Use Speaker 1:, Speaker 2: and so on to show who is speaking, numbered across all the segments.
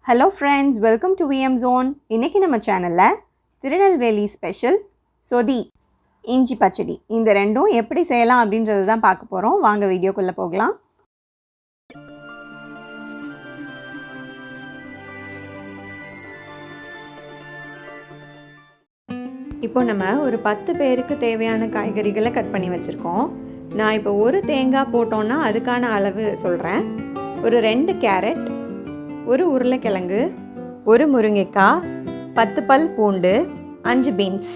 Speaker 1: Hello friends, welcome to VM Zone. இன்னைக்கு நம்ம சேனல்ல திருநெல்வேலி ஸ்பெஷல் Sodhi இஞ்சி பச்சடி இந்த ரெண்டும் எப்படி செய்யலாம் அப்படின்றத தான் பார்க்க போறோம். வாங்க வீடியோக்குள்ள போகலாம். இப்போ நம்ம ஒரு 10 பேருக்கு தேவையான காய்கறிகளை கட் பண்ணி வச்சிருக்கோம். நான் இப்போ ஒரு தேங்காய் போட்டோம்னா அதுக்கான அளவு சொல்றேன். ஒரு 2 கேரட், ஒரு உருளைக்கிழங்கு, ஒரு முருங்கைக்காய், 10 பல் பூண்டு, 5 பீன்ஸ்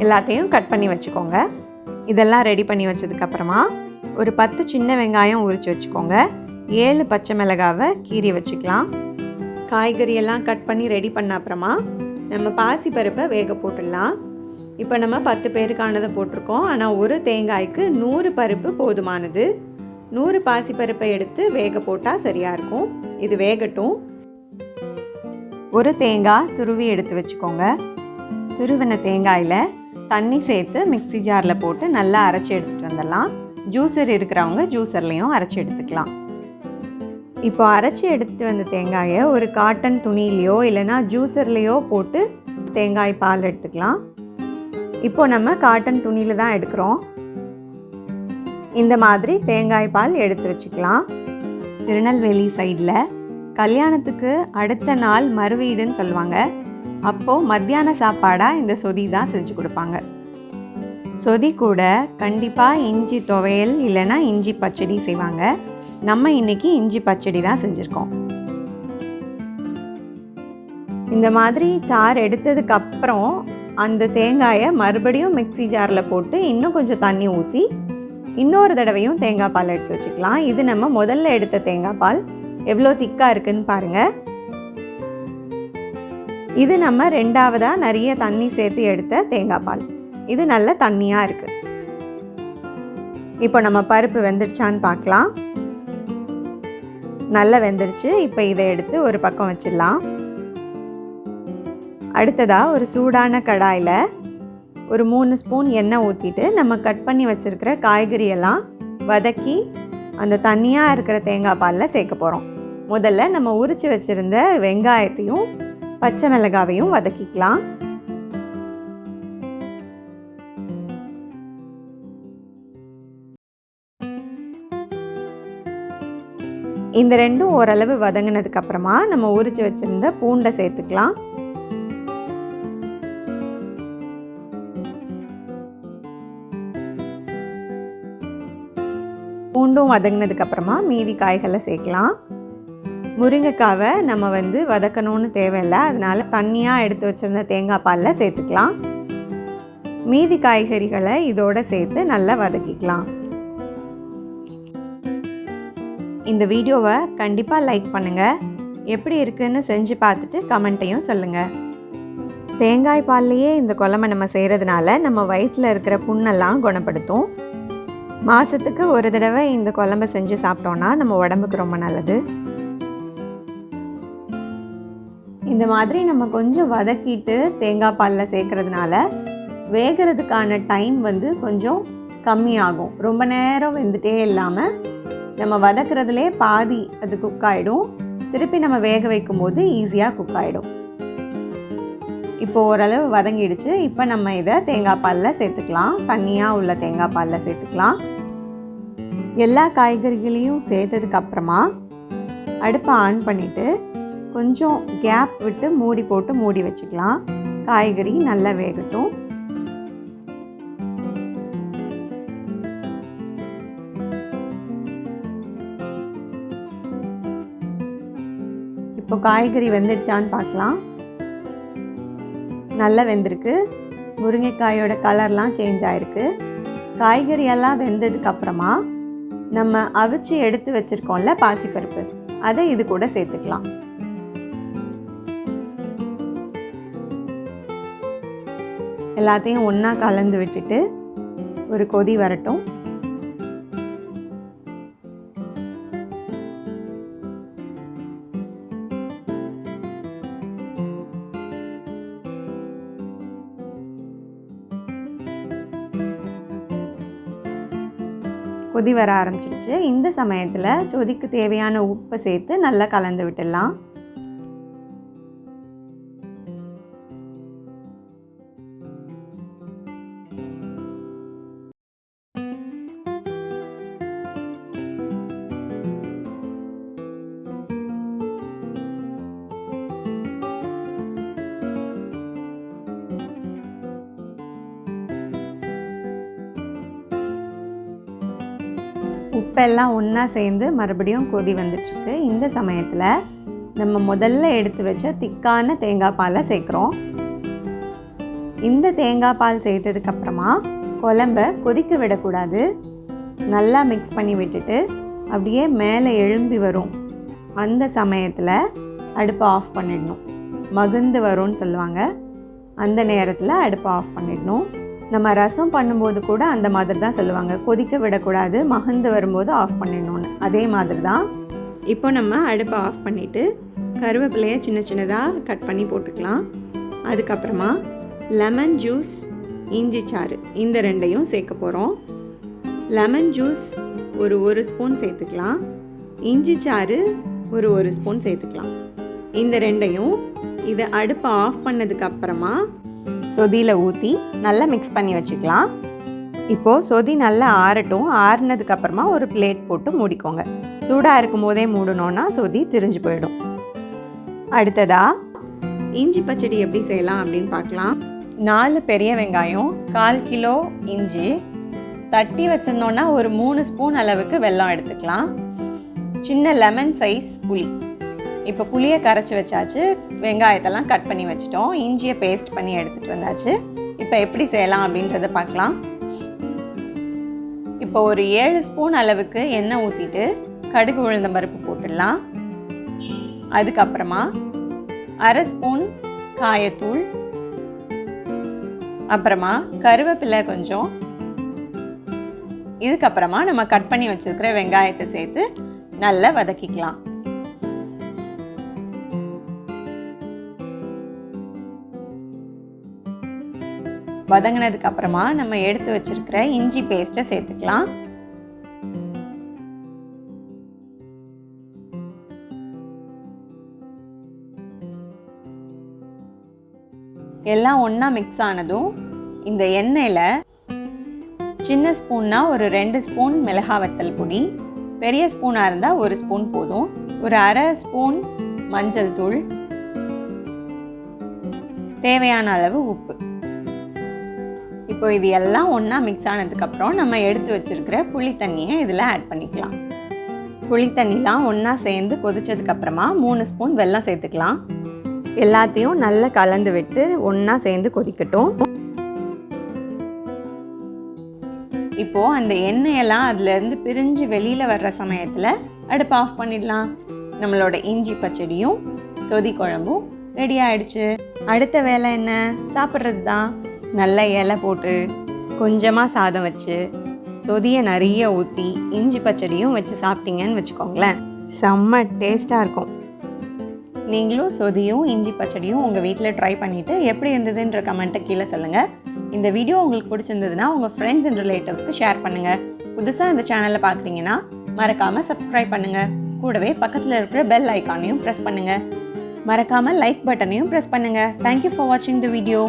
Speaker 1: எல்லாத்தையும் கட் பண்ணி வச்சுக்கோங்க. இதெல்லாம் ரெடி பண்ணி வச்சதுக்கப்புறமா ஒரு 10 சின்ன வெங்காயம் உரித்து வச்சுக்கோங்க. 7 பச்சை மிளகாவை கீறி வச்சுக்கலாம். காய்கறியெல்லாம் கட் பண்ணி ரெடி பண்ண அப்புறமா நம்ம பாசிப்பருப்பை வேக போட்டுடலாம். இப்போ நம்ம 10 பேருக்கானதை போட்டிருக்கோம். ஆனால் ஒரு தேங்காய்க்கு 100 பருப்பு போதுமானது. 100 பாசிப்பருப்பை எடுத்து வேக போட்டால் சரியாக இருக்கும். இது வேகட்டும். ஒரு தேங்காய் துருவி எடுத்து வச்சுக்கோங்க. துருவின தேங்காயில் தண்ணி சேர்த்து மிக்ஸி ஜாரில் போட்டு நல்லா அரைச்சி எடுத்துகிட்டு வந்துடலாம். ஜூஸர் இருக்கிறவங்க ஜூஸர்லேயும் அரைச்சி எடுத்துக்கலாம். இப்போ அரைச்சி எடுத்துகிட்டு வந்த தேங்காயை ஒரு காட்டன் துணியிலையோ இல்லைனா ஜூஸர்லேயோ போட்டு தேங்காய் பால் எடுத்துக்கலாம். இப்போது நம்ம காட்டன் துணியில் தான் எடுக்கிறோம். இந்த மாதிரி தேங்காய் பால் எடுத்து வச்சுக்கலாம். திருநெல்வேலி சைடில் கல்யாணத்துக்கு அடுத்த நாள் மறுவீடுன்னு சொல்லுவாங்க. அப்போது மத்தியான சாப்பாடாக இந்த சொதி தான் செஞ்சு கொடுப்பாங்க. சொதி கூட கண்டிப்பாக இஞ்சி துவையல் இல்லைன்னா இஞ்சி பச்சடி செய்வாங்க. நம்ம இன்றைக்கி இஞ்சி பச்சடி தான் செஞ்சுருக்கோம். இந்த மாதிரி சாறு எடுத்ததுக்கப்புறம் அந்த தேங்காயை மறுபடியும் மிக்ஸி ஜாரில் போட்டு இன்னும் கொஞ்சம் தண்ணி ஊற்றி இன்னொரு தடவையும் தேங்காய் பால் எடுத்து வச்சுக்கலாம். இது நம்ம முதல்ல எடுத்த தேங்காய் பால் எவ்வளோ திக்காக இருக்குன்னு பாருங்கள். இது நம்ம ரெண்டாவதாக நிறைய தண்ணி சேர்த்து எடுத்த தேங்காய் பால். இது நல்ல தண்ணியாக இருக்குது. இப்போ நம்ம பருப்பு வெந்துடுச்சான்னு பார்க்கலாம். நல்லா வெந்துடுச்சு. இப்போ இதை எடுத்து ஒரு பக்கம் வச்சிடலாம். அடுத்ததாக ஒரு சூடான கடாயில் ஒரு 3 ஸ்பூன் எண்ணெய் ஊற்றிட்டு நம்ம கட் பண்ணி வச்சுருக்கிற காய்கறியெல்லாம் வதக்கி அந்த தண்ணியாக இருக்கிற தேங்காய் பாலில் சேர்க்க போகிறோம். முதல்ல நம்ம உரித்து வச்சுருந்த வெங்காயத்தையும் பச்சை மிளகாவையும் வதக்கிக்கலாம். இந்த ரெண்டும் ஓரளவு வதங்கினதுக்கப்புறமா நம்ம உரித்து வச்சுருந்த பூண்டை சேர்த்துக்கலாம். பூண்டும் வதங்கினதுக்கப்புறமா மீதி காய்களை சேர்க்கலாம். முருங்கைக்காவை நம்ம வதக்கணும்னு தேவையில்லை. அதனால் தண்ணியாக எடுத்து வச்சுருந்த தேங்காய் பாலில் சேர்த்துக்கலாம். மீதி காய்கறிகளை இதோடு சேர்த்து நல்லா வதக்கிக்கலாம். இந்த வீடியோவை கண்டிப்பாக லைக் பண்ணுங்கள். எப்படி இருக்குன்னு செஞ்சு பார்த்துட்டு கமெண்ட்டையும் சொல்லுங்கள். தேங்காய் பால்லையே இந்த குழம்பை நம்ம செய்கிறதுனால நம்ம வயிற்றில் இருக்கிற புண்ணெல்லாம் குணப்படுத்தும். மாதத்துக்கு ஒரு தடவை இந்த குழம்பை செஞ்சு சாப்பிட்டோன்னா நம்ம உடம்புக்கு ரொம்ப நல்லது. இந்த மாதிரி நம்ம கொஞ்சம் வதக்கிட்டு தேங்காய் பாலில் சேர்க்கறதுனால வேகிறதுக்கான டைம் கொஞ்சம் கம்மியாகும். ரொம்ப நேரம் வெந்துட்டே இல்லாமல் நம்ம வதக்கிறதுலே பாதி அது குக் ஆகிடும். திருப்பி நம்ம வேக வைக்கும்போது ஈஸியாக குக் ஆகிடும். இப்போ ஓரளவு வதங்கிடுச்சு. இப்போ நம்ம இதை தேங்காய் பாலில் சேர்த்துக்கலாம். தண்ணியாக உள்ள தேங்காய் பாலில் சேர்த்துக்கலாம். எல்லா காய்கறிகளையும் சேர்த்ததுக்கப்புறமா அடுப்பை ஆன் பண்ணிவிட்டு கொஞ்சம் கேப் விட்டு மூடி போட்டு மூடி வச்சுக்கலாம். காய்கறி நல்லா வேகட்டும். இப்போ காய்கறி வெந்துடுச்சான்னு பார்க்கலாம். நல்லா வெந்திருக்கு. முருங்கைக்காயோட கலர்லாம் சேஞ்ச் ஆகிருக்கு. காய்கறியெல்லாம் வெந்ததுக்கப்புறமா நம்ம அவிச்சு எடுத்து வச்சுருக்கோம்ல பாசிப்பருப்பு, அதை இது கூட சேர்த்துக்கலாம். எல்லாத்தையும் ஒன்றா கலந்து விட்டுட்டு ஒரு கொதி வரட்டும். கொதி வர ஆரம்பிச்சிடுச்சு. இந்த சமயத்தில் சொதிக்கு தேவையான உப்பை சேர்த்து நல்லா கலந்து விட்டுடலாம். உப்பெல்லாம் ஒன்றா சேர்ந்து மறுபடியும் கொதி வந்துட்டுருக்கு. இந்த சமயத்தில் நம்ம முதல்ல எடுத்து வச்ச திக்கான தேங்காய் பாலை சேர்க்குறோம். இந்த தேங்காய் பால் சேர்த்ததுக்கப்புறமா குழம்ப கொதிக்க விடக்கூடாது. நல்லா மிக்ஸ் பண்ணி விட்டுட்டு அப்படியே மேலே எழும்பி வரும். அந்த சமயத்தில் அடுப்பை ஆஃப் பண்ணிடணும். மகுந்து வரும்னு சொல்லுவாங்க. அந்த நேரத்தில் அடுப்பை ஆஃப் பண்ணிடணும். நம்ம ரசம் பண்ணும்போது கூட அந்த மாதிரி தான் சொல்லுவாங்க, கொதிக்க விடக்கூடாது, மகுந்து வரும்போது ஆஃப் பண்ணிடணும்னு. அதே மாதிரி தான். இப்போ நம்ம அடுப்பை ஆஃப் பண்ணிவிட்டு கருவேப்பிலையை சின்ன சின்னதாக கட் பண்ணி போட்டுக்கலாம். அதுக்கப்புறமா லெமன் ஜூஸ், இஞ்சி சாறு இந்த ரெண்டையும் சேர்க்க போகிறோம். லெமன் ஜூஸ் ஒரு ஸ்பூன் சேர்த்துக்கலாம். இஞ்சி சாறு ஒரு ஸ்பூன் சேர்த்துக்கலாம். இந்த ரெண்டையும் இதை அடுப்பை ஆஃப் பண்ணதுக்கப்புறமா சொதியில் ஊற்றி நல்லா மிக்ஸ் பண்ணி வச்சுக்கலாம். இப்போது சொதி நல்லா ஆறட்டும். ஆறுனதுக்கப்புறமா ஒரு பிளேட் போட்டு மூடிக்கோங்க. சூடாக இருக்கும் போதே மூடணுன்னா சொதி திரிஞ்சு போயிடும். அடுத்ததாக இஞ்சி பச்சடி எப்படி செய்யலாம் அப்படின்னு பார்க்கலாம். 4 பெரிய வெங்காயம், 1/4 கிலோ இஞ்சி, தட்டி வச்சுருந்தோன்னா ஒரு 3 ஸ்பூன் அளவுக்கு வெல்லம் எடுத்துக்கலாம். சின்ன லெமன் சைஸ் புளி. இப்போ புளியை கரைச்சி வச்சாச்சு. வெங்காயத்தெல்லாம் கட் பண்ணி வச்சுட்டோம். இஞ்சியை பேஸ்ட் பண்ணி எடுத்துகிட்டு வந்தாச்சு. இப்போ எப்படி செய்யலாம் அப்படின்றத பார்க்கலாம். இப்போ ஒரு 7 ஸ்பூன் அளவுக்கு எண்ணெய் ஊற்றிட்டு கடுகு உளுந்தம் பருப்பு போட்டுடலாம். அதுக்கப்புறமா 1/2 ஸ்பூன் காயத்தூள், அப்புறமா கருவேப்பிலை கொஞ்சம், இதுக்கப்புறமா நம்ம கட் பண்ணி வச்சுருக்கிற வெங்காயத்தை சேர்த்து நல்லா வதக்கிக்கலாம். வதங்கினதுக்கு அப்புறமா நம்ம எடுத்து வச்சிருக்கிற இஞ்சி பேஸ்ட்டை சேர்த்துக்கலாம். எல்லாம் ஒன்றா மிக்ஸ் ஆனதும் இந்த எண்ணெயில் சின்ன ஸ்பூன்னா ஒரு 2 ஸ்பூன் மிளகாய் வத்தல் பொடி, பெரிய ஸ்பூனாக இருந்தால் 1 ஸ்பூன் போதும், ஒரு 1/2 ஸ்பூன் மஞ்சள் தூள், தேவையான அளவு உப்பு. இப்போ இது எல்லாம் ஒன்றா மிக்ஸ் ஆனதுக்கப்புறம் நம்ம எடுத்து வச்சுருக்கிற புளி தண்ணியை இதில் ஆட் பண்ணிக்கலாம். புளி தண்ணிலாம் ஒன்றா சேர்ந்து கொதிச்சதுக்கப்புறமா 3 ஸ்பூன் வெல்லம் சேர்த்துக்கலாம். எல்லாத்தையும் நல்லா கலந்து விட்டு ஒன்றா சேர்ந்து கொதிக்கட்டும். இப்போது அந்த எண்ணெயெல்லாம் அதுலேருந்து பிரிஞ்சு வெளியில் வர்ற சமயத்தில் அடுப்பு ஆஃப் பண்ணிடலாம். நம்மளோட இஞ்சி பச்சடியும் சொதி குழம்பும் ரெடி ஆகிடுச்சு. அடுத்த வேலை என்ன? சாப்பிட்றது தான். நல்ல இலை போட்டு கொஞ்சமாக சாதம் வச்சு சொதியை நிறைய ஊற்றி இஞ்சி பச்சடியும் வச்சு சாப்பிட்டீங்கன்னு வச்சுக்கோங்களேன், செம்ம டேஸ்ட்டாக இருக்கும். நீங்களும் சொதியும் இஞ்சி பச்சடியும் உங்கள் வீட்டில் ட்ரை பண்ணிவிட்டு எப்படி இருந்ததுன்ற கமெண்ட்டை கீழே சொல்லுங்கள். இந்த வீடியோ உங்களுக்கு பிடிச்சிருந்ததுன்னா உங்கள் ஃப்ரெண்ட்ஸ் அண்ட் ரிலேட்டிவ்ஸ்க்கு ஷேர் பண்ணுங்கள். புதுசாக இந்த சேனலில் பார்க்குறீங்கன்னா மறக்காமல் சப்ஸ்கிரைப் பண்ணுங்கள். கூடவே பக்கத்தில் இருக்கிற பெல் ஐக்கானையும் ப்ரெஸ் பண்ணுங்கள். மறக்காமல் லைக் பட்டனையும் ப்ரெஸ் பண்ணுங்கள். தேங்க்யூ ஃபார் வாட்சிங் த வீடியோ.